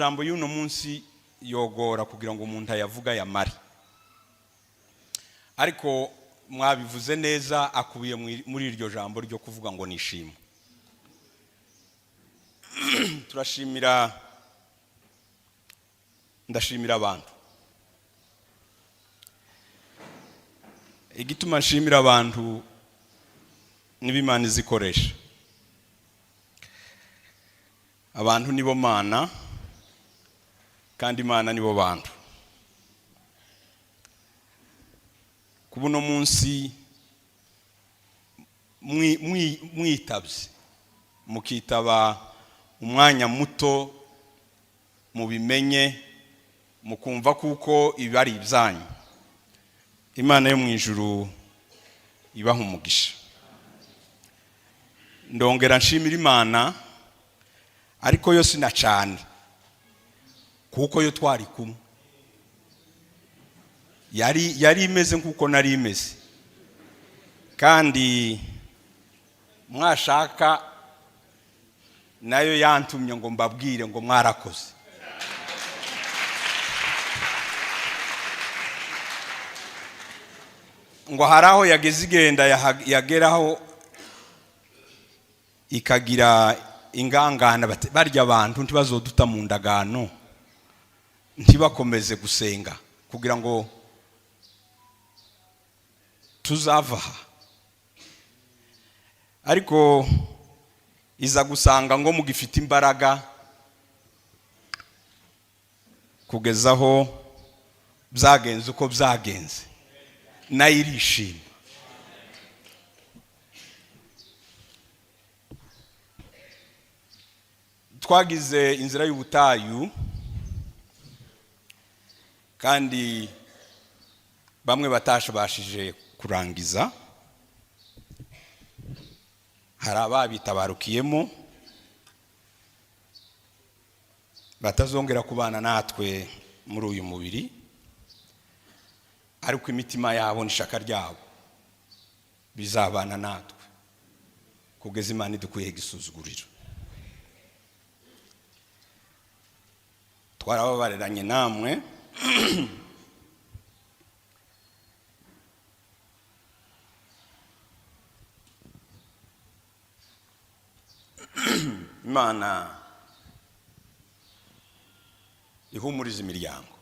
Jambo y'uno munsi yogora kugira ngo umuntu ayavuga yamari, ariko mwabivuze neza akubiye muri iryo jambo ryo kuvuga ngo nishimwe. Ndashimira abantu. Igituma nshimira abantu n'ibimana izikoresha. Abantu nibo mana kandi Imana nibo bantu. Kubuno munsi mwitabye mukitaba umwanya muto mubimenye mukumva kuko ibari ibyanyu. Imana yo mu ijuru ibaha umugisha. Ndongera nshimira Imana, ariko yo sinacane kuko yo twari kumwe. Yari imeze nkuko nari imeze, kandi mwashaka nayo yantumye ngo mbabwire ngo mwarakoze. Ngo haraho yageze igenda yageraho ikagira ingangana barya abantu ntibazoduta mu ndagano, ntibakomeze gusenga kugira ngo tuzavaha. Ariko iza gusanga ngo mugifite imbaraga kugezaho byagenze uko byagenze, nayo irishima. Twagize inzira y'ubutayu, kandi bamwe batashabashije kurangiza. Hari ababitabarukiyemo batazongera kubana natwe muri uyu mubiri, ariko imitima yabo n'ishaka ryabo bizabana natwe kugeza Imana idukuye igisuzuguriro. Twarababareranye namwe, Imana ihumuriza imiryango.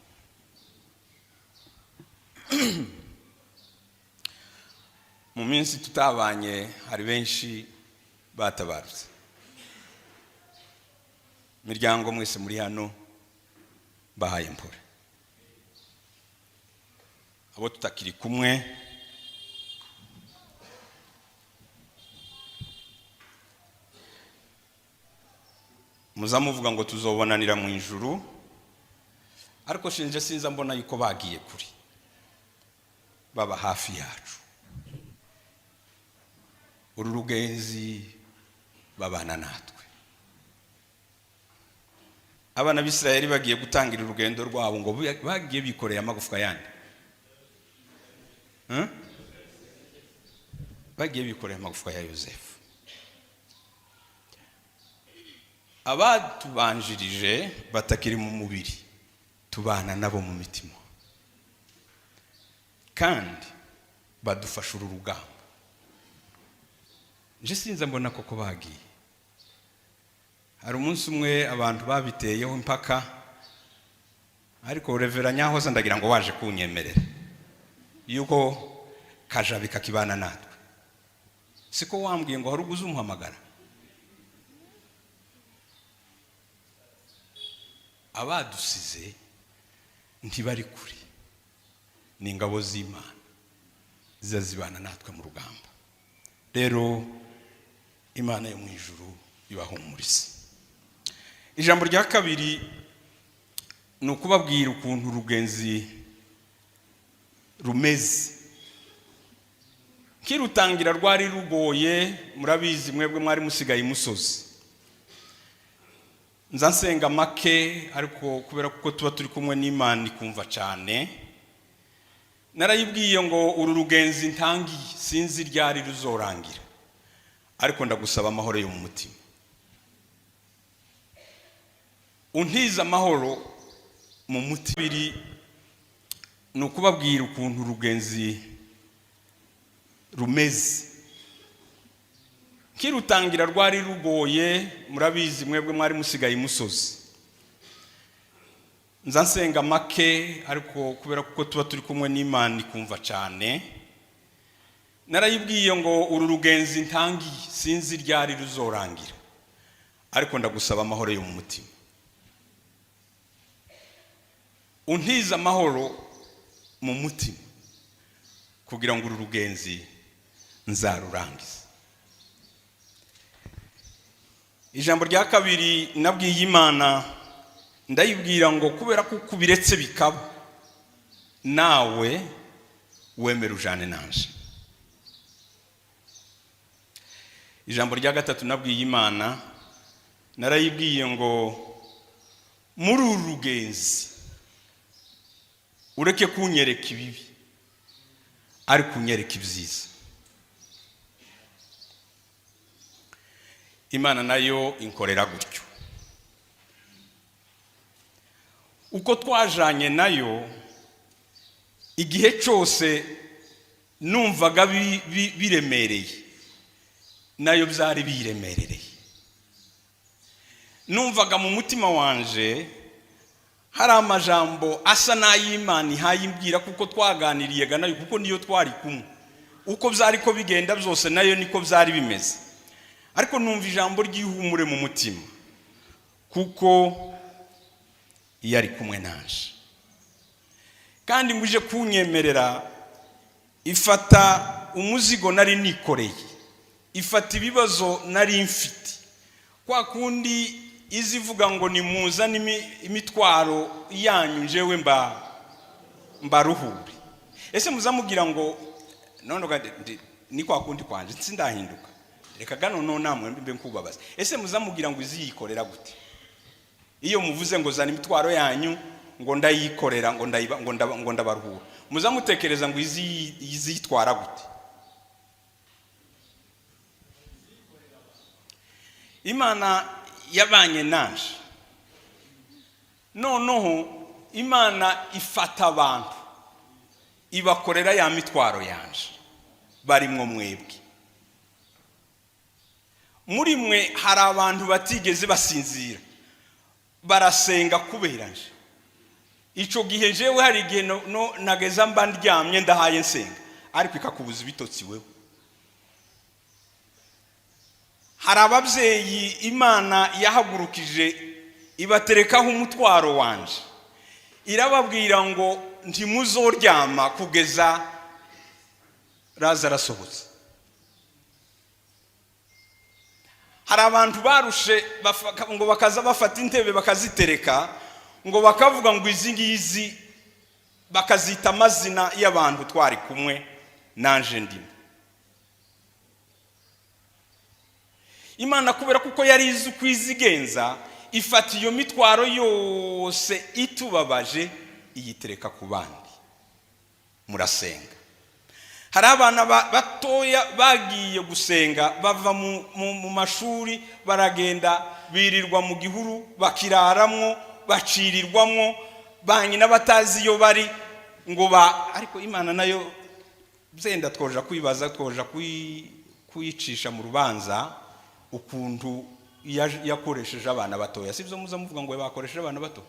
Mu minsi tutabanye hari benshi batabarutse. Imiryango mwese muri hano bahaye impore. Abo tutakiri kumwe muzamuvuga ngo tuzobonanira mu ijuru, ariko shinje sinza mbona yuko bagiye kuri, baba hafi yacu. Uru rugenzi babana natwe. Abana b'Isirayeli bagiye gutangira urugendo rwabo ngo bagiye bikoreye amagufwa yandi. Bagiye bikoreye amagufwa ya Yosefu. Abatubanjirije batakiri mu mubiri tubana nabo mu mitima, kandi badufasha uru rugamba. Nje sinza mbona koko bagiye. Hari umunsi umwe abantu babiteyeho impaka, ariko Revera Nyahoza ndagira ngo waje kunyemerera yuko kajabi kakibana natwe. Siko wambwiye ngo hari uguze umuhamagara? Abadusize ntibari kuri, ni ingabo z'Imana zizazibana natwe mu rugamba. Rero Imana yo mu ijuru ibahumurize. Ijambo rya kabiri ni ukubabwira ukuntu urugenzi rumeze. Kirutangira rwari rugoye, murabizi mwebwe mwari musigaye imusozi. Nza nsenga make, ariko kubera kuko tuba turi kumwe n'Imana ikumva cyane, narayibwiye ngo uru rugenzi ntangiye sinzi ryari ruzorangira, ariko ndagusaba amahoro yo mu mutima. untiza amahoro mu mutima ni ukubabwira ukuntu urugenzi rumeze. Kirutangira rwari rugoye, murabizi mwebwe mwari musigaye imusozi. Nza nsenga make, ariko kubera kuko tuba turi kumwe n'Imana ikumva cyane, narayibwiye ngo uru rugenzi ntangiye sinzi ryari ruzorangira, ariko ndagusaba amahoro yo mu mutima. Untiza amahoro mu mutima kugira ngo uru rugenzi nzarurangize. Ijambo rya kabiri nabwiye Imana, ndayibwira ngo kubera ko kubiretse bikaba, nawe wemera ujane nanje. Ijambo rya gatatu nabwiye Imana, narayibwiye ngo muri uru rugenzi ureke kunyereka ibibi, ariko unyereka ibyiza. Imana nayo inkorera gutyo. Uko twajanye nayo, igihe cyose numvaga biremereye, nayo byari biremerereye. Numvaga mu mutima wanje hari amajambo asa n'ay'Imana ihayimbwira, kuko twaganiriye nayo, kuko niyo twari kumwe. Uko byari ko bigenda byose nayo niko byari bimeze. Ariko numva ijambo ry'ihumure mu mutima, kuko yari kumwe nanje. Kandi nguje kunyemerera, ifata umuzigo nari nikoreye, ifata ibibazo nari mfite. Kwa kundi izivuga ngo nimuzane imitwaro yanyu njewe mbaruhure. Ese muzamugira ngo none ni kwa kundi kwanje sindahinduka, reka gano no namwe mbe nkubabaza. Ese muzamugira ngo iziyikorera gute? Iyo muvuze ngo zana imitwaro yanyu ngo ndayikorera, ngo ndabaruhura, muzamutekereza ngo izitwara gute? Imana yabanye nanje, noneho Imana ifata abantu ibakorera ya mitwaro yanje, barimwo mwebwe. Muri mwe hari abantu batigeze basinzira, barasenga kubera nje. Ico gihe jewe hari igihe nageza mba ndyamye ndahaye nsenga, ariko ikakubuza ibitotsi wewe. Hari ababyeyi Imana yahagurukije ibaterekaho umutwaro wanje, irababwira ngo ntimuzoryama kugeza Lazare asohotse. Hari abantu barushe ngo bakaza bafata intebe bakazitereka, ngo bakavuga ngo izi ngizi bakazita amazina y'abantu twari kumwe nanje ndimo. Imana kubera kuko yari izi kwizigenza, ifata iyo mitwaro yose itubabaje iyitereka ku bandi. Murasenga. Hari abana batoya bagiye gusenga, bava mu mashuri baragenda birirwa mu gihuru, bakiraramwo, bacirirwamwo, banyina batazi iyo bari ngo ariko Imana nayo zenda twoja kwibaza, twoja kuyicisha mu rubanza ukuntu yakoresheje abana batoya. Sibyo muza muvuga ngo bakoresheje abana bato?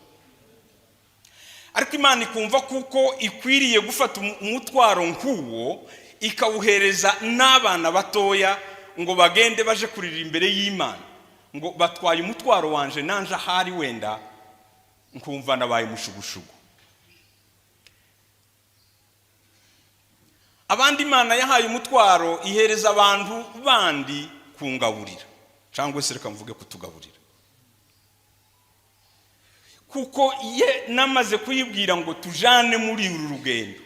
Ariko Imana ikumva kuko ikwiriye gufata umutwaro nk'uwo ikawuhereza n'abana batoya ngo bagende baje kurira imbere y'Imana, ngo batwaye umutwaro wanje nanje ahari wenda nkumva nabaye mushugushugu. Abandi Imana yahaye umutwaro ihereza abantu bandi kungaburira, cyangwa se reka mvuge kutugaburira. Kuko ye namaze kuyibwira ngo tujane muri uru rugendo,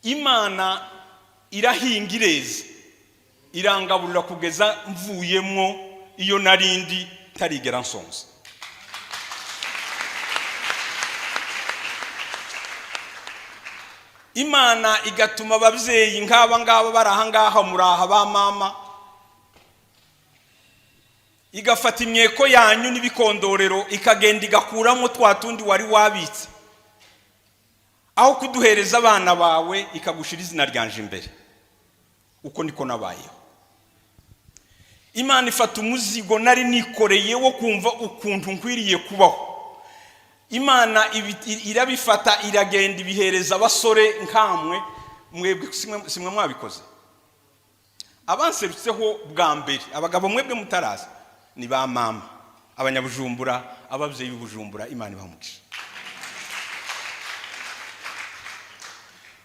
Imana irahinga ireze, irangaburira kugeza mvuyemwo iyo narindi tarigera nsonza. Imana igatuma ababyeyi nk'aba ngaba baraha ngaha muraha ba mama, igafata imyeko yanyu n'ibikondorero ikagenda igakuramo twa tundi wari wabitse, aho kuduhereza abana bawe ikagushira izina ryanje imbere. Uko niko nabayeho. Imana ifata umuzigo nari nikoreye wo kumva ukuntu nkwiriye kubaho. Imana irabifata iragenda ibihereza abasore nkamwe, mwebwe simwe mwabikoze. Abanserutseho bwa mbere, abagabo mwebwe mutaraza, ni ba mama, abanyabujumbura, ababyeyi b'Ubujumbura, Imana ibamugisha.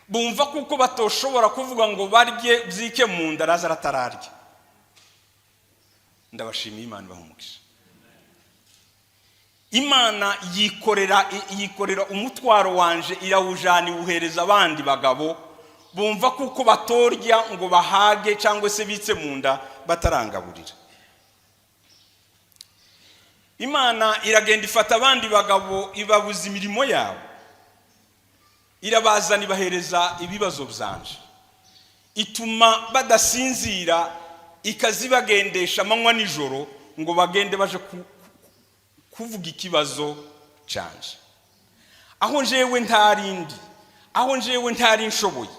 Bumva kuko batoshobora kuvuga ngo barye byike mu nda, Lazare atararya. Ndabashimiye, Imana ibamugisha. Imana yikorera umutwaro wanje, irawujana iwuhereza abandi bagabo, bumva kuko batorya ngo bahage cyangwa se bitse mu nda batarangaburira. Imana iragenda ifata abandi bagabo ibabuza imirimo yabo, irabazana ibahereza ibibazo byanje, ituma badasinzira, ikazibagendesha amanywa nijoro ngo bagende baje kuvuga ikibazo canje. Aho njewe ntarindi, aho njewe ntari nshoboye,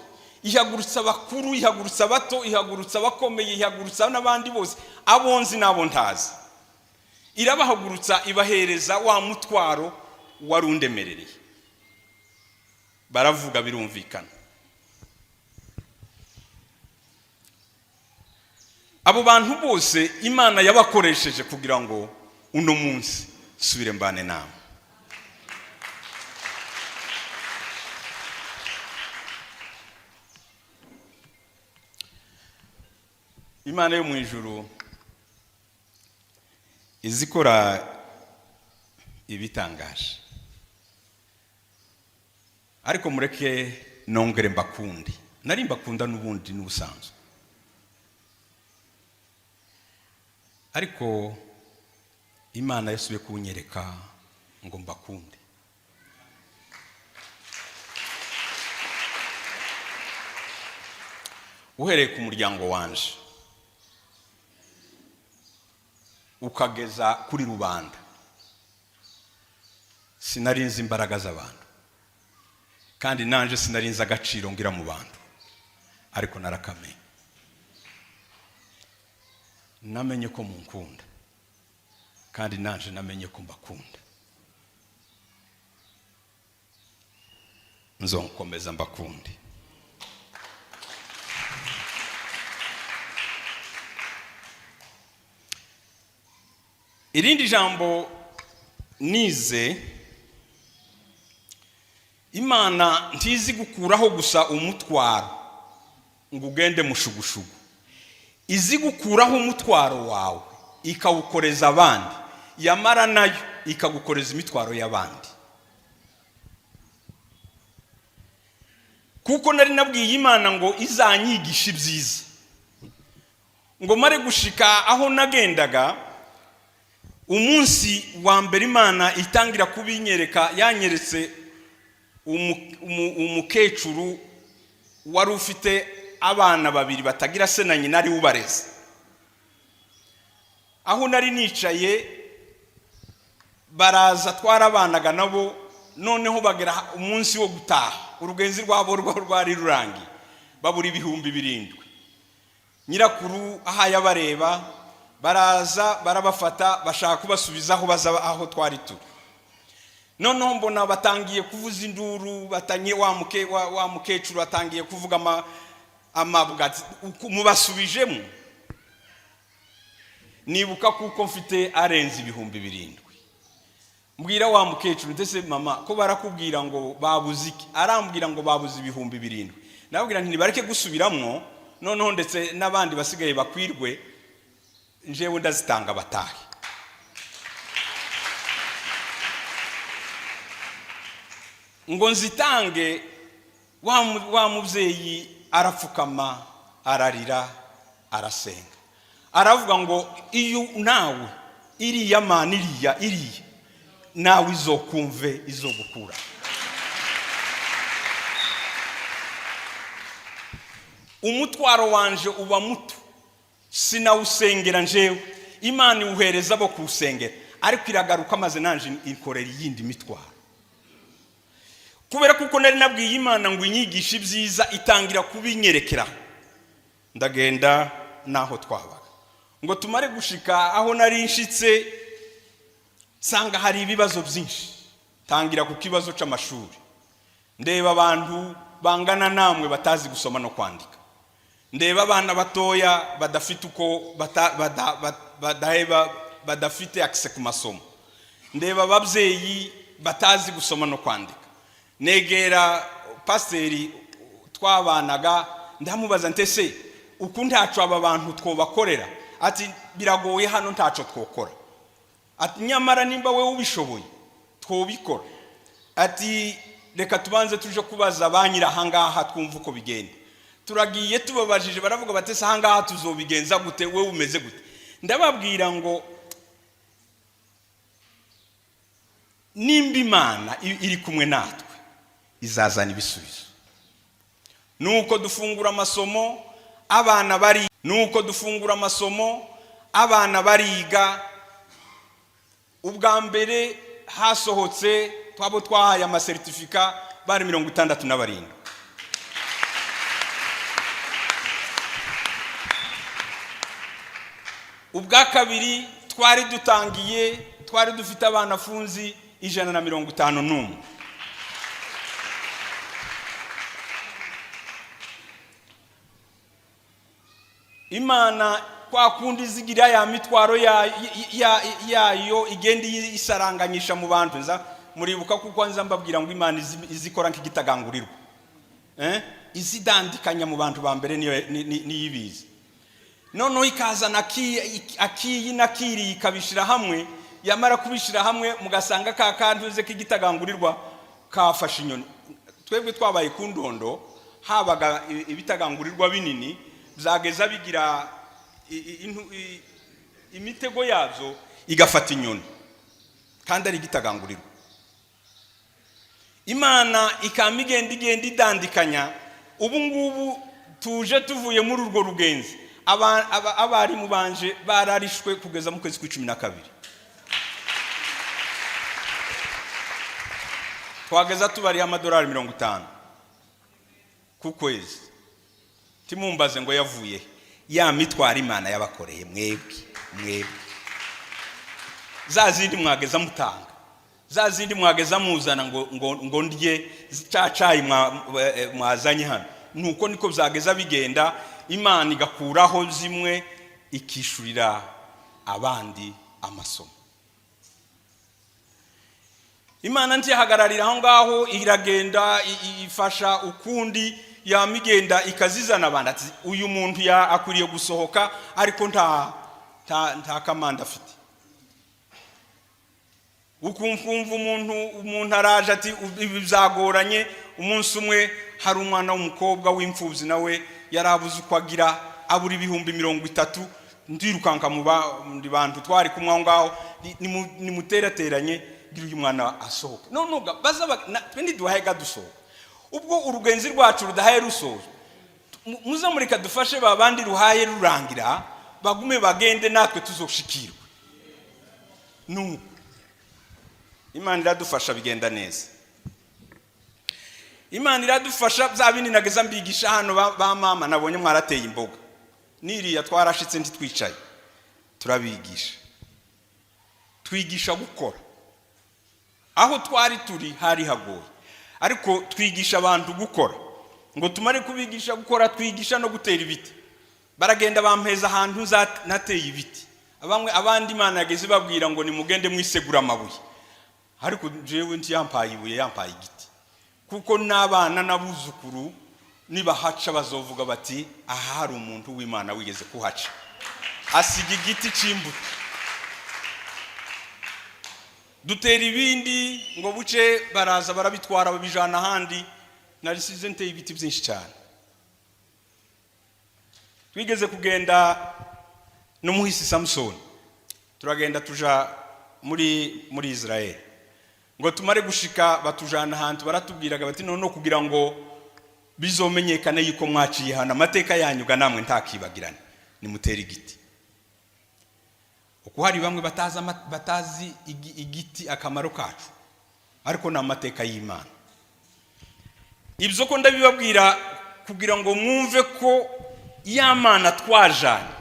ihagurutsa abakuru, ihagurutsa abato, ihagurutsa abakomeye, ihagurutsa n'abandi bose, abonzi nabo ntazi. Irabahagurutsa ibahereza wa mutwaro warundemerereye. Baravuga birumvikana. Abo bantu bose Imana yabakoresheje kugira ngo uno munsi subire mbane nawe. Imana yo mu ijuru izikora ibitangaje, ariko mureke nongere mbakundi. Nari mbakunda n'ubundi n'ubusanzwe, ariko Imana yasubiye kunyereka ngo mbakunde. Uhereye ku muryango wanje ukageza kuri rubanda, sinarinze imbaraga z'abantu, kandi nanje sinarinze agaciro ngira mu bantu, ariko narakamenye. Namenye ko munkunda, kandi nanje namenye ko mbakunda. Nzonkomeza mbakunde. Irindi jambo nize, Imana ntizi gukuraho gusa umutwaro ngo ugende mushugushugu, izi gukuraho umutwaro wawe ikawukoreza abandi, yamara nayo ikagukoreza imitwaro y'abandi. Kuko nari nabwiye Imana ngo izanyigisha ibyiza, ngo mare gushika aho nagendaga. Umunsi wa mbere Imana itangira kubinyereka, yanyeretse umukecuru wari ufite abana babiri batagira se na nyina, ari ubareze. Aho nari nicaye baraza twarabanaga nabo, noneho bagera umunsi wo gutaha, urugenzi rwabo rwari rurangiye, babura 7,000. Nyirakuru ahaye abareba, baraza barabafata bashaka kubasubizaho baza aho twari turi. Noneho mbona batangiye kuvuza induru, batanye wa mukecuru atangiye kuvuga amabwati, mubasubijemo. Nibuka kuko mfite arenze 7,000. Mbwira wa mukecuru, ndetse mama ko barakubwira ngo babuze iki? Arambwira ngo babuze 7,000. Nabwira nti nibareke gusubiramo, noneho ndetse n'abandi basigaye bakwirwe, njewe ndazitanga batahe. Ngo nzitange, wa mubyeyi arapfukama, ararira, arasenga, aravuga ngo iyo nawe iriya Mana iriya nawe izokumve, izogukura. Umutwaro wanje uba muto, sinawusengera njewe, Imana iwuhereza bo kusengera ariko iragaruka maze nanje inkorera yindi mitwaro kubera kuko nari nabwiye Imana ngo inyigishe ibyiza itangira kubinyerekera ndagenda naho twabaga ngo tumare gushika aho nari nshitse sanga hari ibibazo byinshi tangira ku kibazo c'amashuri ndeba abantu bangana namwe batazi gusoma no kwandika ndeba abana batoya badafite uko badafite access ku masomo ndeba ababyeyi batazi gusoma no kwandika negera pasiteri twabanaga ndamubaza ntese uku ntaco aba bantu twobakorera ati biragoye hano ntaco twokora ati nyamara nimba we ubishoboye twobikora ati reka tubanze tuje kubaza abanyira hangaha twumva uko bigenda turagiye tubabajije baravuga batese hangaha tuzobigenza gute we umeze gute ndababwira ngo nimba Imana iri kumwe natwe izazana ibisubizo nuko dufungura amasomo abana bariga ubwa mbere hasohotse twabo twahaye amasertifika bari 67 ubwa kabiri twari dufite abana funzi 151 Imana kwa kundi zigira ya mitwaro yayo igendi isaranganyisha mu bantu nza muribuka kuko nza mbabwira ngo Imana izikora nk'igitagangurirwa izidandikanya mu bantu ba mbere niyibizi noneho ikazana akiyi nakiri ikabishira hamwe yamara kubishira hamwe mugasanga ka kantuze k'igitagangurirwa kafasha inyoni twebwe twabaye ku ndondo habaga ibitagangurirwa binini zageza bigira imitego yazo igafata inyoni kandi ari igitagangurirwa Imana ikamigenda idandikanya ubu ngubu tuje tuvuye muri urwo rugenzi abari mu banje bararishwe kugeza mu kwezi kwa 12 twageza tubari amadolari 50 ku kwezi timumbaze ngo yavuye ya mitwara Imana yabakoreye mwebwe zazindi mwageza mutanga zazindi mwageza muzana ngo ndye cacayi mwazanye hano nuko niko byageza bigenda Imana igakuraho zimwe ikishurira abandi amasomo Imana ntihagararira aho ngaho iragenda ifasha ukundi yamigenda ikazizana abandi ati uyu muntu akwiriye gusohoka ariko nta kamanda afite ukumva umuntu araje ati bizagoranye umunsi umwe hari umwana w'umukobwa w'imfubyi nawe yarabuze uko agira abura 30 ndirukanka mu bantu twari kumwe ngaho nimuterateranye gira uyu mwana asohoka none baza twendi duhayega dusohoka ubwo urugenzi rwacu rudahaye rusoje muzamurika dufashe babandi ruhaye rurangira bagume bagende natwe tuzoshikirwe Imana iradufasha bigenda neza Imana iradufasha bya bindi nageza mbigisha hano ba mama nabonye mwarateye imboga niriya twarashitse ntitwicaye turabigisha twigisha gukora aho twari turi hari hagoye ariko twigisha abantu gukora ngo tumare kubigisha gukora twigisha no gutera ibiti baragenda bampeza ahantu nateye ibiti abandi Imana yageze babwira ngo nimugende mwisegura amabuye ariko jewe ntiyampaye ibuye yampaye igiti kuko nabana nabuzukuru nibahaca bazovuga bati aha hari umuntu w'Imana wigeze kuhaca asiga igiti c'imbuto dutera ibindi ngo buce baraza barabitwara babijana ahandi narisize nteye ibiti byinshi cyane twigeze kugenda no muhisi Samson turagenda tuja muri Israel ngo tumare gushika batujana ahantu baratubwiraga bati none kugira ngo bizomenyekane yuko mwaciye hana amateka yanyu ga namwe ntakibagirana nimutera igiti uko hari bamwe batazi igiti akamaro kacu, ariko n'amateka y'Imana. Ibyo ko ndabibabwira kugira ngo mwumve ko y'Imana twajanye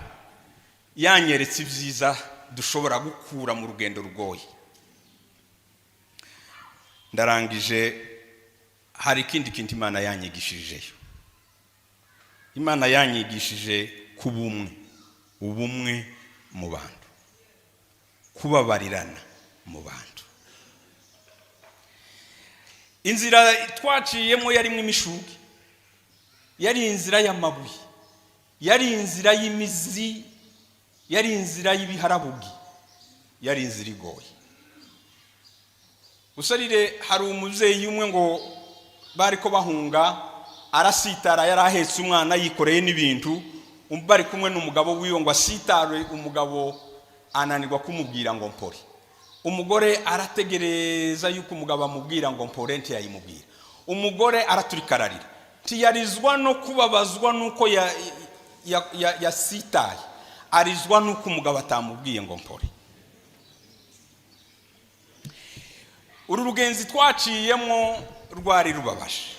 yanyeretse ibyiza dushobora gukura mu rugendo rugoye. Ndarangije. Hari ikindi kintu Imana yanyigishije. Imana yanyigishije kubumwe, ubumwe mu bantu, kubabarirana mu bantu. Inzira twaciyemo yarimwe imishugi, yari inzira y'amabuye, yari inzira y'imizi, yari inzira y'ibiharabugi, yari inzira igoye. Usarire hari umuzeyi umwe ngo bariko bahunga, arasitara, yarahetse umwana yikoreye n'ibintu, bari kumwe n'umugabo wiwe ngo asitare, umugabo ananirwa kumubwira ngo mpore. Umugore arategereza yuko umugabo amubwira ngo mpore, ntiyayimubwira. Umugore araturikararira, tiyarizwa no kubabazwa nuko yasitaye, arizwa nuko umugabo atamubwiye ngo mpore. Uru rugenzi twaciyemo rwari rubabaje,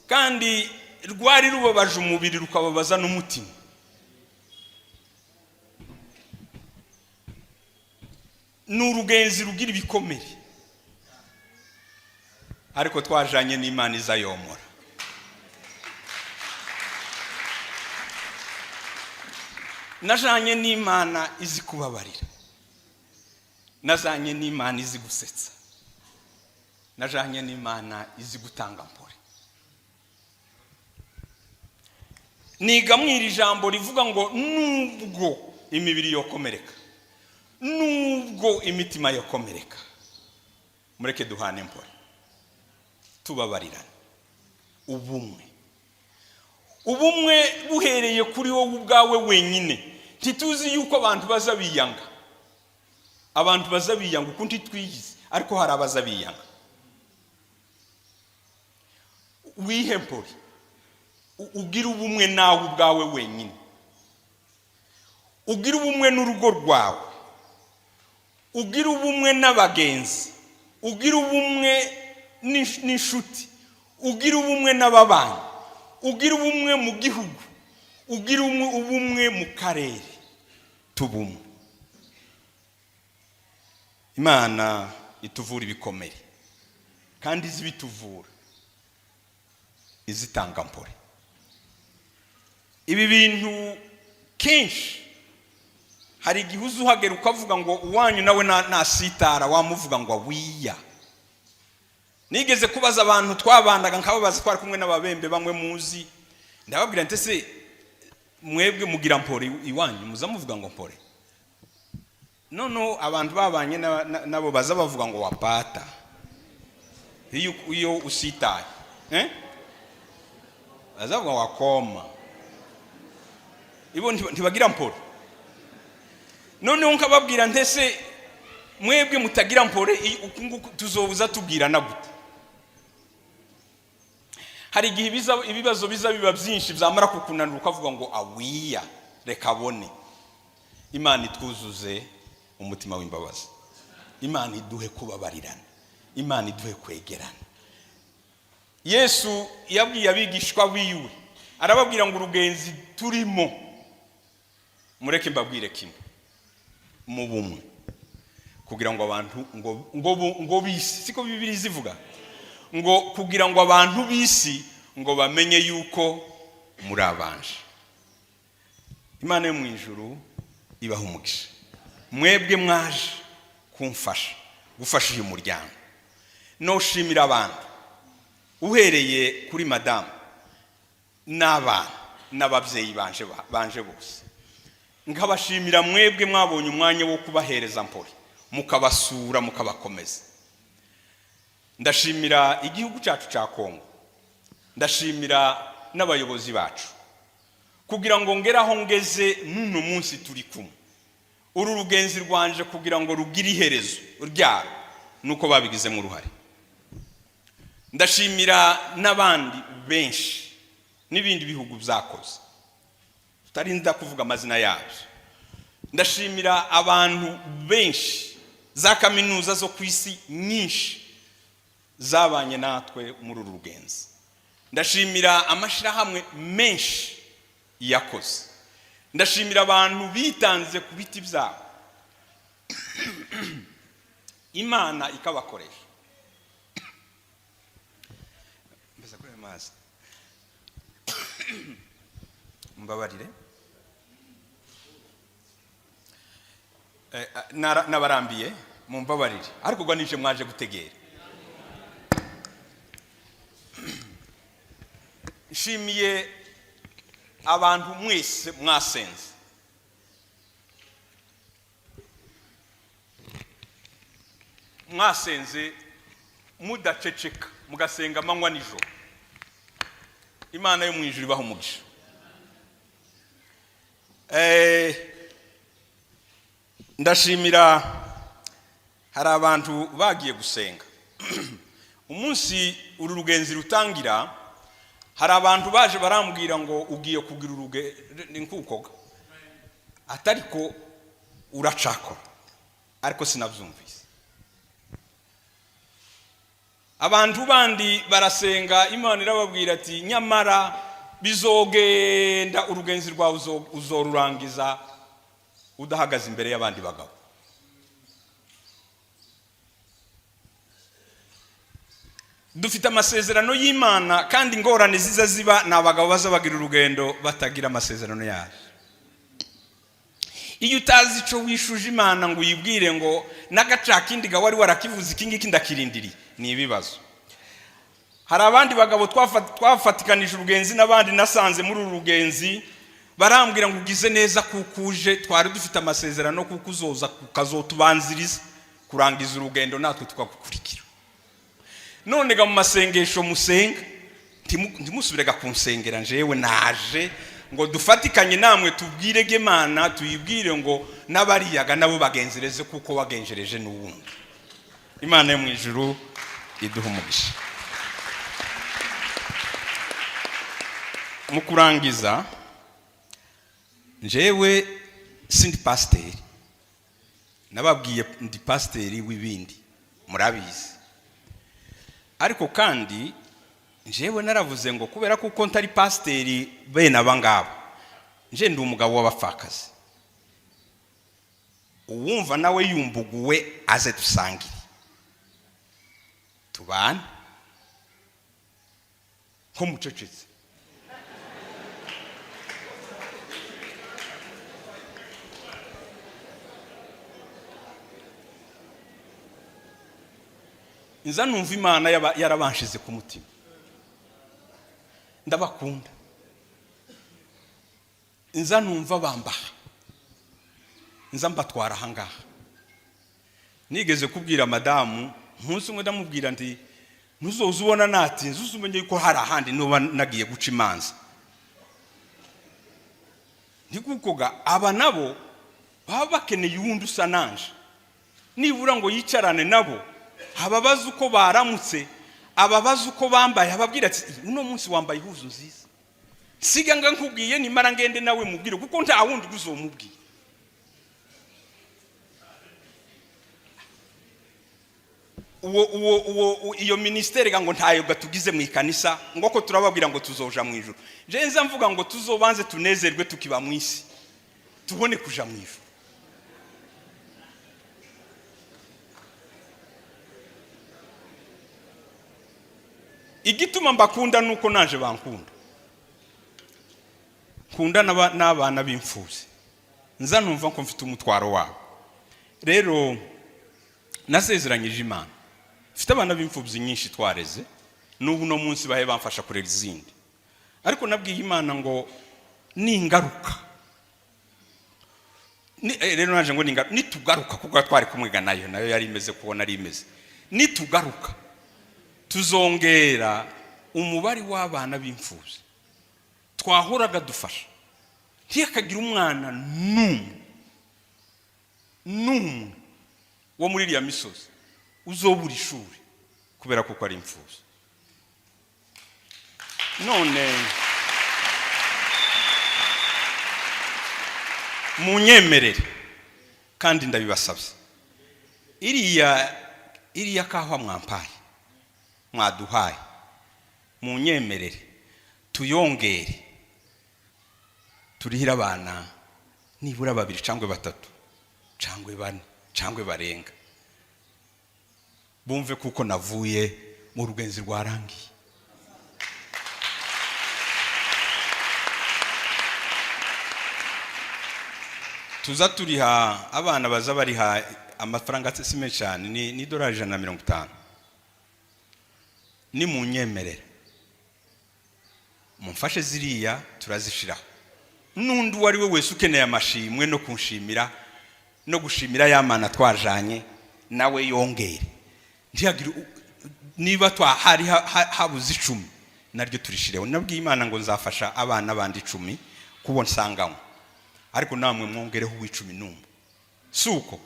kandi rwari rubabaje umubiri, rukababaza n'umutima. N'urugenzi rugira ibikomere, ariko twajanye n'Imana izayomora. Najanye n'Imana izi kubabarira, najanye n'Imana izi gusetsa, najanye n'Imana izi gutanga mpore. Niga mwiri jambo rivuga ngo nubwo imibiri yokomereka, nubwo imitima yokomereka, mureke duhane mpore, tubabarirane. Ubumwe buhereye kuri wowe ubwawe wenyine. Ntituzi yuko abantu bazabiyanga, abantu bazabiyanga uko ntitwiyize, ariko hari abazabiyanga. Wihe mpore, ugira ubumwe nawe ubwawe wenyine, ugira ubumwe n'urugo rwawe, ugira ubumwe n'abagenzi, ugira ubumwe n'inshuti, ugira ubumwe n'ababanyi, ugira ubumwe mu gihugu, ugira ubumwe mu karere. Tubumwe. Imana ituvura ibikomere, kandi izibituvura izitanga mpore. Ibi bintu kenshi hari igihe uzuhagera ukavuga ngo uwanyu nawe nasitara, wamuvuga ngo wiya. Nigeze kubaza abantu twabandaga, nkababaza twari kumwe n'ababembe bamwe muzi, ndababwira nti se mwebwe mugira mpore iwanyu, muzamuvuga ngo mpore? Nono abantu babanye nabo baza bavuga ngo wapata iyo usitaye, bazavuga wakoma, ibo ntibagira mpore. Noneho nkababwira ntese mwebwe mutagira mpore, tuzobuza tubwirana gute? Hari igihe ibibazo biba byinshi, byamara kukunanira ukavuga ngo awiya, reka bone. Imana itwuzuze umutima w'imbabazi, Imana iduhe kubabarirana, Imana iduhe kwegerana. Yesu yabwiye abigishwa biwe, arababwira ngo urugenzi turimo, mureke mbabwire kimwe, mu bumwe, kugira ngo abantu ngo bisi, siko Bibiliya zivuga, ngo kugira ngo abantu bisi ngo bamenye yuko muri abanje. Imana yo mu ijuru ibaha umugisha. Mwebwe mwaje kumfasha, gufasha uyu muryango. No shimira abantu uhereye kuri madamu n'abana n'ababyeyi banje bose. Nkabashimira mwebwe mwabonye umwanya wo kubahereza mpore, mukabasura, mukabakomeza. Ndashimira igihugu cyacu cya Kongo, ndashimira n'abayobozi bacu, kugira ngo ngeraho ngeze n'uno munsi turi kumwe. Uru rugenzi rwanje kugira ngo rugire iherezo ryaro, nuko babigizemo uruhare. Ndashimira n'abandi benshi n'ibindi bihugu byakoze, tutarinda kuvuga amazina yabyo, ndashimira abantu benshi za kaminuza zo ku isi nyinshi zabanye natwe muri uru rugenzi. Ndashimira amashirahamwe menshi yakoze. Ndashimira abantu bitanze ku biti byabo Imana ikabakoresha. Mbese kuri amazi mbabarire nabarambiye mumbabarire ariko gwa nije mwaje gutegera. Nshimiye abantu mwese mwasenze. Mwasenze mudaceceka mugasenga amanywa nijoro. Imana yo mu ijuru ibaha umugisha. Ndashimira hari abantu bagiye gusenga. Umunsi uru rugenzi rutangira hari abantu baje barambwira ngo ugiye kugira nkuko atariko uracako ariko sinavyumvise. Abantu bandi barasenga Imana irababwira ati nyamara bizogenda urugenzi rwawe uzorurangiza udahagaze imbere y'abandi bagabo. Dufite amasezerano y'Imana kandi ingorane ziza ziba n'abagabo baza bagira urugendo batagira amasezerano yayo. Iyo utazi ico wishuje Imana ngo uyibwire ngo nagacaka indi ga wari warakivuze ikingiki ndakirindiri ni ibibazo. Hari abandi bagabo twafatikanije urugenzi n'abandi nasanze muri uru rugenzi barambwira ngo ugize neza kukuje twari dufite amasezerano kuko uzoza kukazotubanziriza kurangiza urugendo natwe tukagukurikira. None ga mu masengesho musenga ntimusubirega kunsengera njewe naje ngo dufatikanye namwe tubwirege Imana tuyibwire ngo nabariyaga nabo bagenzereze kuko wagenjereje n'uwundi. Imana yo mu ijuru iduha umugisha. Mu kurangiza njewe sindi pasiteri, nababwiye ndi pasiteri w'ibindi murabizi. Ariko kandi njewe naravuze ngo kubera kuko ntari pasiteri bene abangabo nje ndi umugabo w'abapfakazi. Uwumva nawe yumbuguwe aze dusangire tubane ko mucecetse. Nza numva Imana yarabanshize ku mutima. Ndabakunda. Nza numva bambaha. Nza mbatwara hangaha. Nigeze kubwira madamu nkunsi umwe ndamubwira nti nuzoza ubona nati nzuzumenye ko hari ahandi nuba nagiye guca imanza. Ndikukoga aba nabo baba bakeneye uwundi usa nanje. Nibura ngo yicarane nabo ababaza uko baramutse, ababaza uko bambaye, ababwira ati uno munsi wambaye ihuzu nziza. Siga nga nkubwiye nimara ngende nawe mubwire kuko nta wundi uzomubwira. Iyo ministeri ngo ntayo gatugize mu ikanisa ngo ko turababwira ngo tuzoja mu ijuru. Je nza mvuga ngo tuzobanze tunezerwe tukiba mu isi tubone kuja mu ijuru. Igituma mbakunda nuko naje bankunda. Kunda n'abana b'imfuzi. Nza numva ko mfite umutwaro wabo. Rero nasezeranyije Imana. Mfite abana b'imfuzi nyinshi twareze n'ubu no munsi bahe bamfasha kurera izindi. Ariko nabwiye Imana ngo ningaruka. Rero naje ngo nitugaruka kuko twari kumwiga nayo yari imeze kubona ari imeze. Nitugaruka tuzongera umubari w'abana b'imfuzi twahoraga dufasha. Ntiyakagira umwana numwe wo muri iriya misozi uzobura ishuri kubera kuko ari imfuzi. None munyemerere kandi ndabibasabye iriya kahwa mwampaye mwaduhaye munyemerere tuyongere turihira abana nibura 2 cyangwa 3 cyangwa 4 cyangwa barenga bumve kuko navuye mu rugenzi rwarangiye. Tuza turiha abana baza bariha amafaranga sime cyane ni $150 ni munyemerere mumfashe ziriya turazishiraho nundi wari we wese ukeneye amashimwe no kunshimira no gushimira y'Imana twajanye nawe yongere ntiyagira niba twahari habuze 10 naryo turishireho nabwiye Imana ngo nzafasha abana bandi 10 kubona sangamo ariko namwe mwongereho 11 suko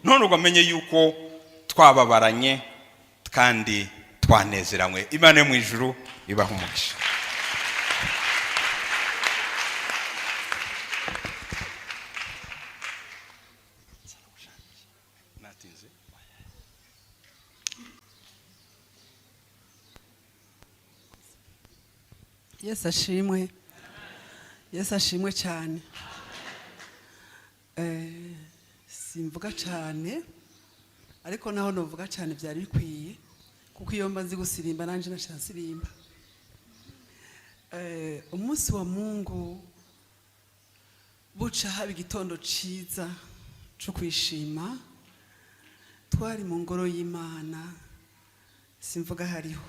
none ugamenye yuko twababaranye kandi twanezeranywe. Imana yo mu ijuru ibaha umugisha. Yesu ashimwe. Yesu ashimwe cyane. Simvuga cyane ariko naho novuga cyane byari bikwiye kuko iyo mba nzi gusirimba nanje nashansirimba. Umunsi wa Mungu buca haba igitondo ciza cyo kwishima twari mu ngoro y'Imana simvuga hariho.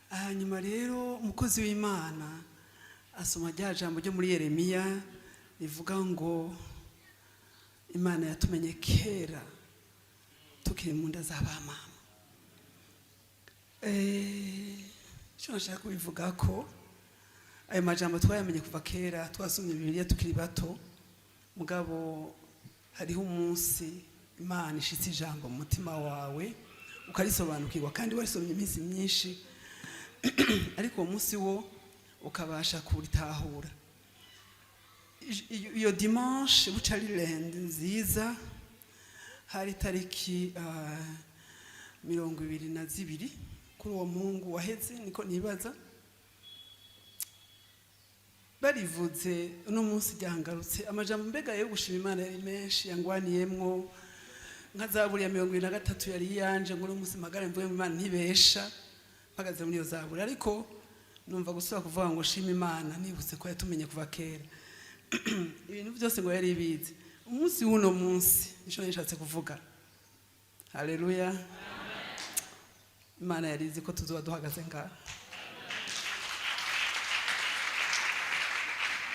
Hanyuma rero umukozi w'Imana asoma rya jambo ryo muri Yeremiya rivuga ngo Imana yatumenye kera tukiri mu nda z'abamama. Cyo nashaka kubivuga ko ayo majambo twayamenye kuva kera twasomye Bibiliya tukiri bato mugabo hariho umunsi Imana ishitse ijambo mu mutima wawe ukarisobanukirwa kandi warisomye iminsi myinshi ariko uwo munsi wo ukabasha kuritahura. Iyo dimanche buca ari lundi nziza hari tariki 22 kuri uwo Mungu waheze niko nibaza barivuze uno munsi ryangarutse amajambo mbega yo gushima Imana yari menshi yangwaniyemwo nka Zaburi ya 23 yari yanje ngo uno munsi magara mvuye mu Imana ntibesha mpagaze muri iyo Zaburi ariko numva gusaba kuvuga ngo shima Imana nibutse ko yatumenye kuva kera ibintu byose ngo yari bizi umunsi w'uno munsi nico nishatse kuvuga. Haleluya. Imana yarizi ko tuzoba duhagaze ngaha.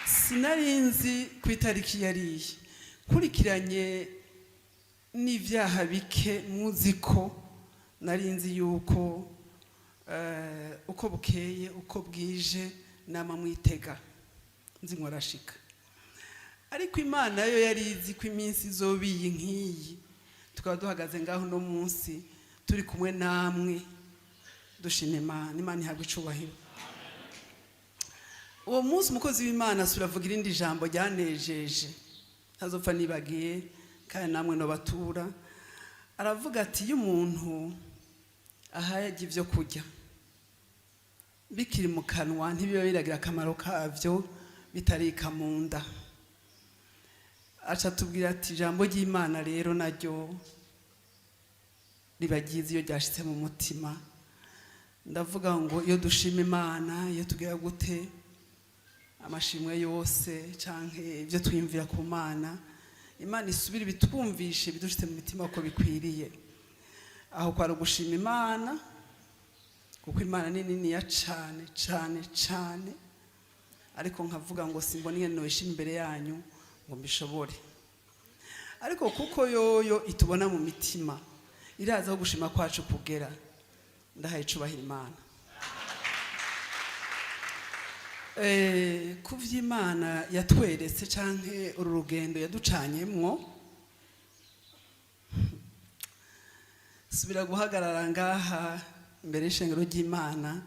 Sinarinzi ku itariki yariye kurikiranye n'ivyaha bike muziko narinzi yuko uko bukeye uko bwije nama mwitega nzi nkorashika ariko Imana yo yarizi ko iminsi izobiye nkiyi tukaba duhagaze ngaho no munsi turi kumwe namwe dushima Imana. Imana ihabwe icubahiro. Uwo munsi umukozi w'Imana suravuga irindi jambo ryanejeje ntazopfa nibagiye kandi namwe no batura aravuga ati iyo umuntu ahaye ivyo kurya bikiri mu kanwa ntibiba biragira akamaro kavyo bitarika mu nda. Aca tubwira ati jambo ry'Imana rero naryo ribagize iyo ryashitse mu mutima. Ndavuga ngo iyo dushima Imana iyo tugira gute amashimwe yose canke ibyo twimvira ku Mana Imana isubira bitwumvishe bidushitse mu mitima uko bikwiriye aho kwa gushima Imana kuko Imana ni nini ya cane cane cane ariko nkavuga ngo simboniye noyishima imbere yanyu ngo mbishobore ariko kuko yoyo itubona mu mitima iraza aho gushima kwacu kugera ndahaye icubahiro Imana. Kuvy'Imana yatweretse canke uru rugendo yaducanyemwo subira guhagarara ngaha imbere y'ishengero ry'Imana.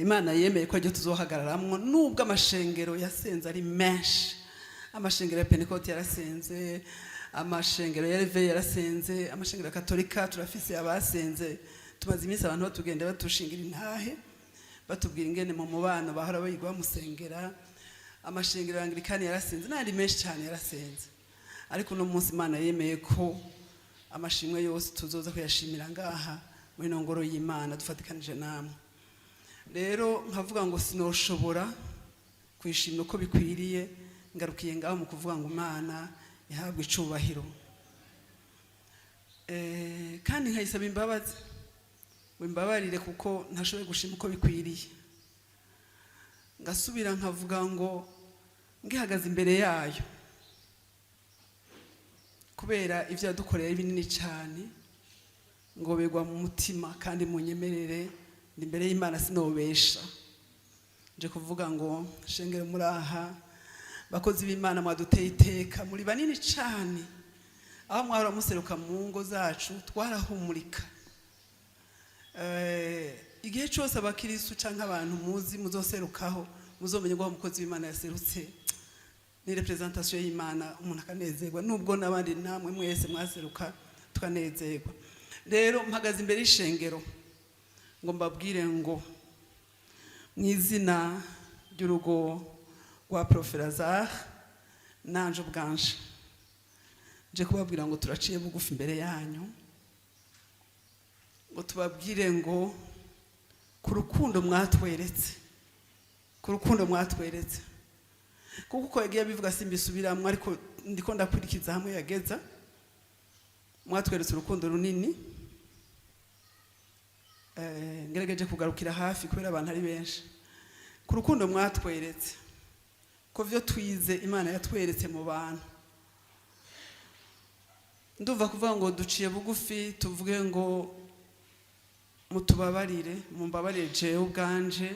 Imana yemeye ko ryo tuzohagararamwo nubwo amashengero yasenze ari menshi amashengero ya Pentecote yarasenze, amashengero ya Reve yarasenze, amashengero ya Katolika turafise abasenze. Tumaze iminsi abantu batugenda batushingira intahe batubwira ingene mu mubano bahora bayigwa musengera. Amashengero ya Anglikani yarasenze n'andi menshi cyane yarasenze. Ariko no munsi Imana yemeye ko amashimwe yose tuzoza kuyashimira ngaha muri nongoro y'Imana dufatikanije namwe. Rero nkavuga ngo sinoshobora kwishimira uko bikwiriye, ngarukiye ngaho mu kuvuga ngo Imana ihabwe icubahiro. Kandi nkayisaba imbabazi, wimbabarire kuko ntashoboye gushima uko bikwiriye. Ngasubira nkavuga ngo ngihagaze imbere yayo, kubera ivyo yadukoreye binini cyane, ngo begwa mu mutima kandi munyemerere imbere y'Imana sinobesha. Nje kuvuga ngo shengere muraha bakozi b'Imana mwaduteye iteka, muri banini cyane, aho mwahora museruka mu ngo zacu twarahumurika. Igihe cyose abakirisu canke abantu muzi muzoserukaho muzomenye ngo umukozi w'Imana yaserutse, ni representation y'Imana, umuntu akanezerwa, nubwo nabandi namwe mwese mwaseruka tukanezerwa. Rero mpagaze imbere y'ishengero ngo mbabwire ngo mwizina ry'urugo rwa Prof Lazare nanje ubwanje nje kubabwira ngo turaciye bugufi imbere yanyu, ngo tubabwire ngo ku rukundo mwatweretse, ku rukundo mwatweretse, kuko uko yagiye bivuga simbisubiramwe, ariko ndiko ndakurikiza hamwe yageza. Mwatweretse urukundo runini, ngerageje kugarukira hafi kubera abantu ari benshi. Ku rukundo mwatweretse, ko vyo twize Imana yatweretse mu bantu. Ndumva kuvuga ngo duciye bugufi, tuvuge ngo mutubabarire, mumbabarire jewe ubwanje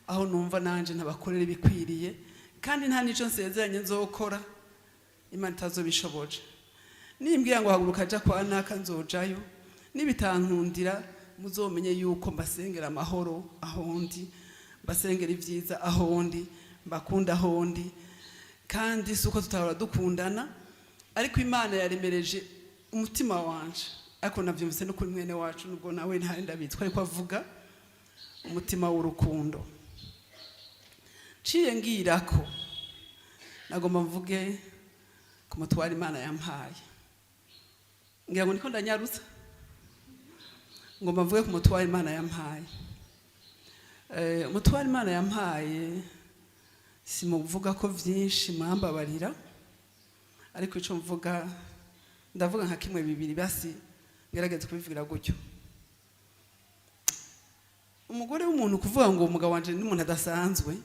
aho numva nanje ntabakorera ibikwiriye, kandi nta nico nsezeranye nzokora Imana itazobishoboje. Nimbwira ngo haguruka aja kwa naka nzojayo, nibitankundira muzomenye yuko mbasengera amahoro ahondi, mbasengera ivyiza ahondi, mbakunda ahondi, kandi suko tutahora dukundana, ariko Imana yaremereje umutima wanje. Ariko navyumvise no kuri mwene wacu, nubwo nawe ntari ndabitswe, ariko avuga umutima w'urukundo. Ciye ngirako nagomba mvuge ku mutwara Imana yampaye. Ngira ngo niko ndanyarutsa, ngomba mvuge ku mutwara Imana yampaye. Umutwara Imana yampaye simuvuga ko vyinshi, mwambabarira, ariko ico mvuga ndavuga nka kimwe bibiri basi ngerageze kubivugira gutyo. Umugore w'umuntu kuvuga ngo umugabo wanje ni umuntu adasanzwe,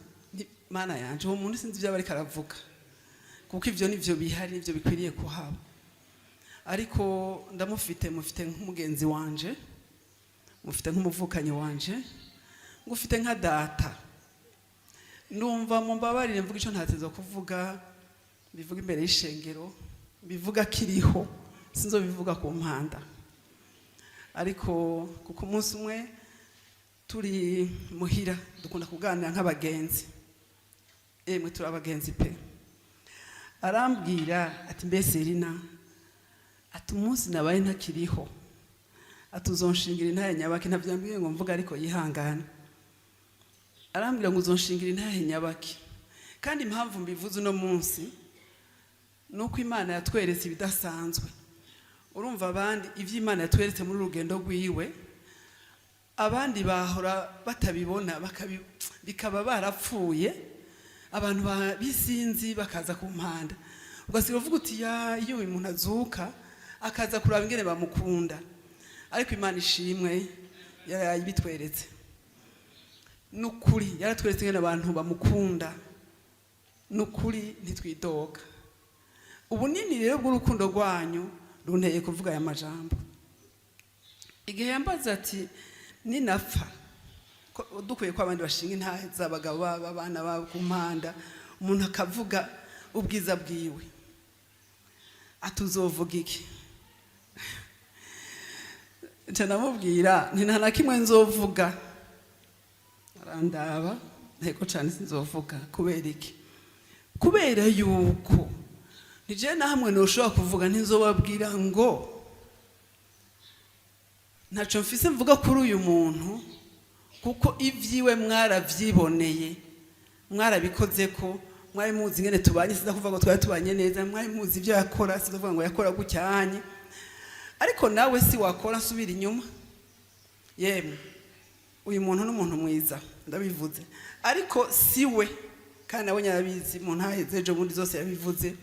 Mana yanje uwo muntu sinzi ibyo bari karavuga, kuko ivyo nivyo bihari, nivyo bikwiriye kuhaba. Ariko ndamufite, mufite nk'umugenzi wanje, mufite nk'umuvukanyi wanje, ngufite nka data. Ndumva mumbabarire mvuga ico ntateze kuvuga, bivuga imbere y'ishengero, bivuga kiriho, sinzo bivuga ku mpanda. Ariko kuko umunsi umwe turi muhira dukunda kuganira nk'abagenzi, emwe turi abagenzi pe, arambwira ati mbese Rina, ati umunsi nabaye ntakiriho, atuzonshingira intahe nyabaki. Ntavyambwiye ngo mvuga ariko yihangana. Arambwira ngo uzonshingira intahe nyabaki, kandi impamvu mbivuze uno munsi nuko Imana yatweretse ibidasanzwe. Urumva abandi ivy'Imana yatweretse muri urugendo rwiwe, abandi bahora batabibona, bikaba barapfuye, abantu bisinzi bakaza ku mpanda, ugasiga uvuga uti ya iyo uyu muntu azuka akaza kuraba ingene bamukunda. Ariko Imana ishimwe yarayibitweretse, nukuri yaratweretse ingene abantu bamukunda, nukuri ntitwidoga. Ubunini rero bw'urukundo rwanyu runteye kuvuga aya majambo. Igihe yambaza ati ninapfa, dukwiye ko abandi bashinga intahe z'abagabo babo, abana babo ku mpanda, umuntu akavuga ubwiza bwiwe, atuzovuga iki? Nca namubwira nti nta na kimwe nzovuga. Arandaba nteko cyane sinzovuga. Kubera iki? kubera yuko nije na hamwe noshobora kuvuga ntizobabwira ngo ntaco mfise mvuga kuri uyu muntu kuko ivyiwe mwaravyiboneye mwarabikoze ko mwari muzi ngene tubanye siza kuvuga ngo twari tubanye neza mwari muzi ivyo yakora siza kuvuga ngo yakora gucyanye ariko nawe si wakora subira inyuma yemwe uyu muntu n'umuntu mwiza ndabivuze ariko siwe kandi nawe nyarabizi mu ntaheze ejo bundi zose yabivuze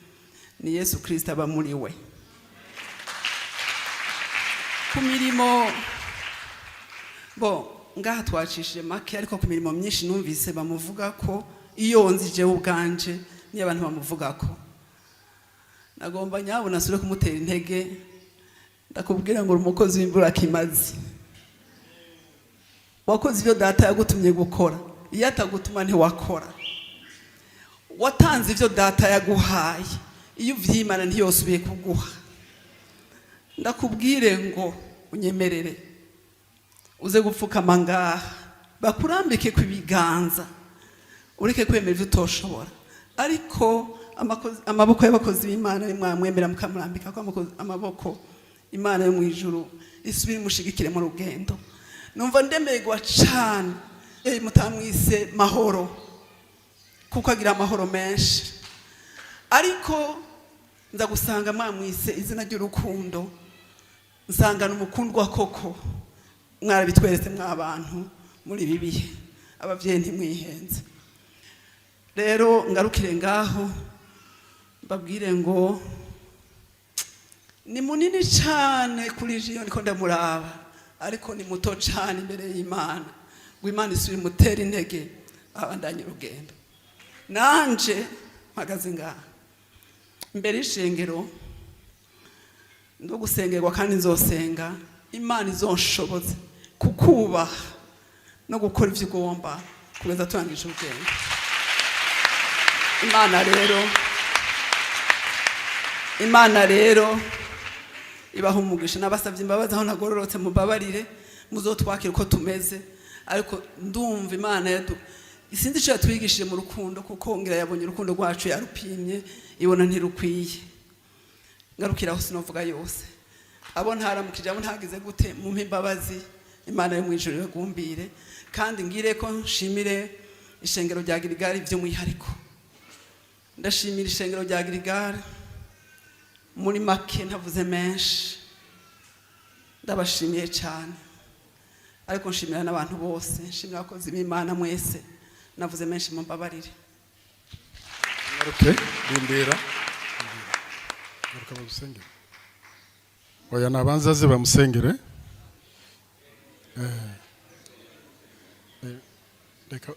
ni Yesu Kristo aba muri we ku mirimo ngaha twacishije make ariko ku mirimo myinshi numvise bamuvuga ko iyo nzije ubwanje ni abantu bamuvuga ko nagomba nyabona sure kumutera intege ndakubwira ngo umukozi w'imbura kimazi wakoze ibyo data yagutumye gukora iyo atagutuma ntiwakora watanze ibyo data yaguhaye iyo uvyimana ntiyosubiye kuguha ndakubwire ngo unyemerere uze gupfukama ngaha bakurambike ku biganza ureke kwemera ivyo utoshobora ariko amaboko y'abakozi b'Imana nimwamwemera mukamurambika ko amaboko Imana yo mu ijuru isubire mushigikire mu rugendo numva ndemerwa cyane mutamwise mahoro kuko agira amahoro menshi ariko nza gusanga mwamwise izina ry'urukundo nsanga n'umukundwa koko mwarabitweretse mw'abantu muri ibi bihe abavyeyi ntimwihenze rero ngarukire ngaho babwire ngo ni munini cyane kuri jiyo niko ndamuraba ariko ni muto cyane imbere y'Imana ngo Imana isubire mutera intege abandanye urugendo nanje mpagaze ngaha mbere y'ishengero ndo gusengerwa kandi nzosenga Imana izonshoboze kukubaha no gukora ivyo ugomba kugeza turangije urugendo Imana rero ibaha umugisha nabasavye imbabazi aho nagororotse mubabarire muzotwakira uko tumeze ariko ndumva Imana isinzi cyo yatwigishije mu rukundo kuko ngira yabonye urukundo rwacu yarupimye ibona ntirukwiye ngarukiraho sinovuga yose abo ntaramukije abo ntagize gute mu imbabazi Imana yo mu ijuru yagumbire kandi ngire ko nshimire ishengero rya Girigari by'umwihariko ndashimira ishengero rya Girigari muri make ntavuze menshi ndabashimiye cyane ariko nshimira n'abantu bose nshimira abakozi b'Imana mwese navuze menshi mumbabarire okay bimbera ngaruka bagusengera oya nabanza ze bamusengere reka